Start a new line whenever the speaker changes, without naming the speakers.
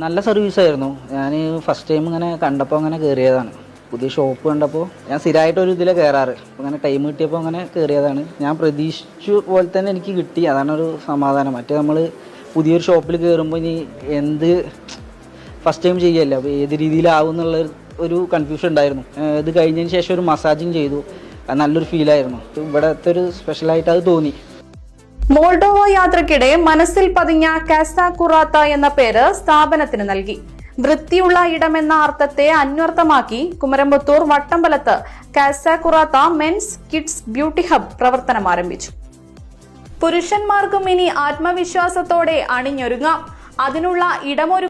നല്ല സർവീസായിരുന്നു. ഞാൻ first time ഇങ്ങനെ കണ്ടപ്പോൾ അങ്ങനെ കയറിയതാണ്. പുതിയ ഷോപ്പ് കണ്ടപ്പോൾ ഞാൻ സ്ഥിരമായിട്ടൊരു ഇതിൽ കയറാറ്. അങ്ങനെ ടൈം കിട്ടിയപ്പോൾ അങ്ങനെ കയറിയതാണ്. ഞാൻ പ്രതീക്ഷിച്ചു പോലെ തന്നെ എനിക്ക് കിട്ടി. അതാണൊരു സമാധാനം. മറ്റേ നമ്മൾ പുതിയൊരു ഷോപ്പിൽ കയറുമ്പോൾ ഇനി എന്ത് ഫസ്റ്റ് ടൈം ചെയ്യല്ല, അപ്പോൾ ഏത് രീതിയിലാവും എന്നുള്ള ഒരു കൺഫ്യൂഷൻ ഉണ്ടായിരുന്നു. ഇത് കഴിഞ്ഞതിന് ശേഷം ഒരു മസാജിങ് ചെയ്തു. അത് നല്ലൊരു ഫീലായിരുന്നു. ഇവിടുത്തെ ഒരു സ്പെഷ്യലായിട്ട് അത് തോന്നി.
മോൾഡോവ യാത്രയ്ക്കിടെ മനസ്സിൽ പതിഞ്ഞ കാസ കുറാത്ത എന്ന പേര് സ്ഥാപനത്തിന് നൽകി. വൃത്തിയുള്ള ഇടമെന്ന അർത്ഥത്തെ അന്വർത്ഥമാക്കി കുമരമ്പത്തൂർ വട്ടമ്പലത്ത് കാസ കുറാത്ത മെൻസ് കിഡ്സ് ബ്യൂട്ടി ഹബ് പ്രവർത്തനം ആരംഭിച്ചു. പുരുഷന്മാർക്കും ഇനി ആത്മവിശ്വാസത്തോടെ അണിഞ്ഞൊരുങ്ങാം. അതിനുള്ള ഇടമൊരു